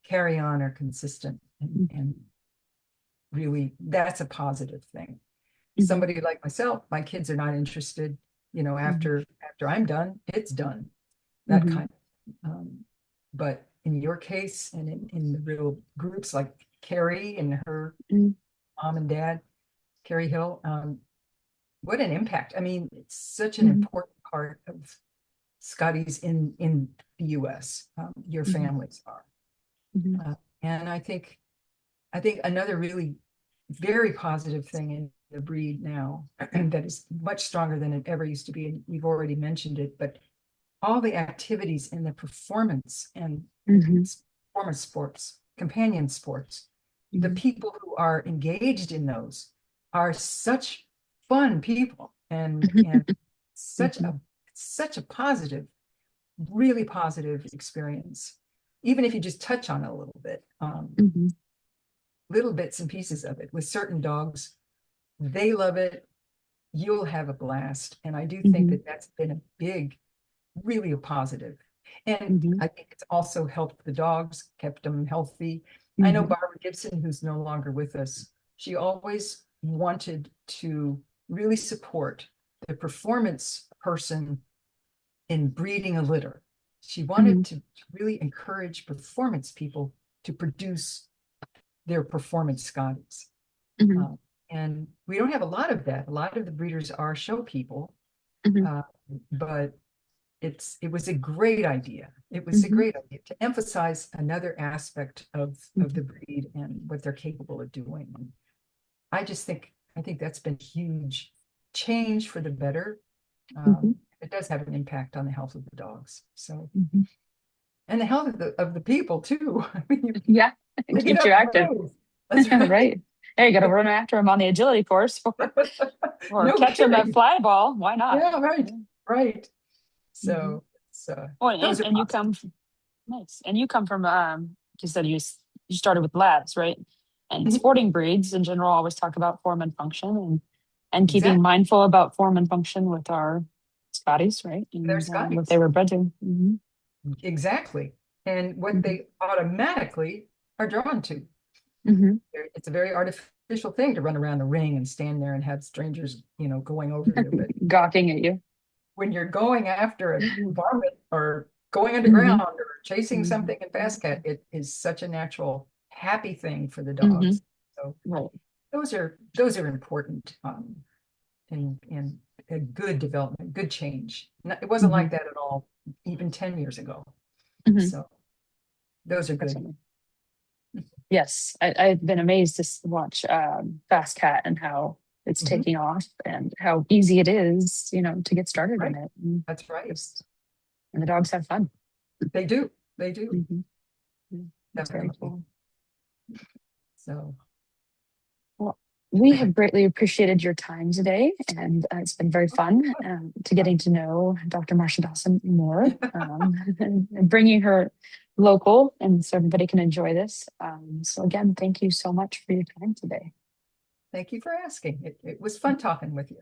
carry on, are consistent, and really, that's a positive thing. Mhm. Somebody like myself, my kids are not interested. Mhm. After I'm done, it's done. that kind of, but in your case and in the real groups like Carrie and her mom and dad, Carrie Hill, what an impact. I mean, it's such an important part of Scotties in the US. Your families are. And I think another really very positive thing in the breed now that is much stronger than it ever used to be, and we've already mentioned it, but all the activities in the performance and performance sports, companion sports, the people who are engaged in those are such fun people and such a positive, really positive experience. Even if you just touch on it a little bit, little bits and pieces of it with certain dogs, they love it. You'll have a blast. And I do think that that's been a big, really a positive. And I think it's also helped the dogs, kept them healthy. I know Barbara Gibson, who's no longer with us, she always wanted to really support the performance person in breeding a litter. She wanted to really encourage performance people to produce their performance Scotties. And we don't have a lot of that. A lot of the breeders are show people, but it was a great idea. It was a great idea to emphasize another aspect of the breed and what they're capable of doing. And I think that's been huge change for the better. It does have an impact on the health of the dogs. So, and the health of the people too. I mean, it keeps you active. That's right. Hey, you got to run after him on the agility course, or catch him at fly ball. Why not? Yeah, right. So, and you come nice, and you come from you said you started with labs, right? And sporting breeds in general always talk about form and function, and keeping mindful about form and function with our Scotties, right? And what they were bred to. Exactly. And what they automatically are drawn to. It's a very artificial thing to run around the ring and stand there and have strangers, going over you, but gawking at you. When you're going after a varmint or going underground or chasing something in fast cat, it is such a natural, happy thing for the dogs. So those are important in a good development, good change. It wasn't like that at all even 10 years ago. So those are good. Definitely. Yes, I've been amazed to watch Fast Cat and how it's taking off and how easy it is, to get started in it. That's right. And the dogs have fun. They do. That's very cool. So, well, we have greatly appreciated your time today, and it's been very fun to getting to know Dr. Marcia Dawson more, and bringing her local, and so everybody can enjoy this. So again, thank you so much for your time today. Thank you for asking. It was fun talking with you.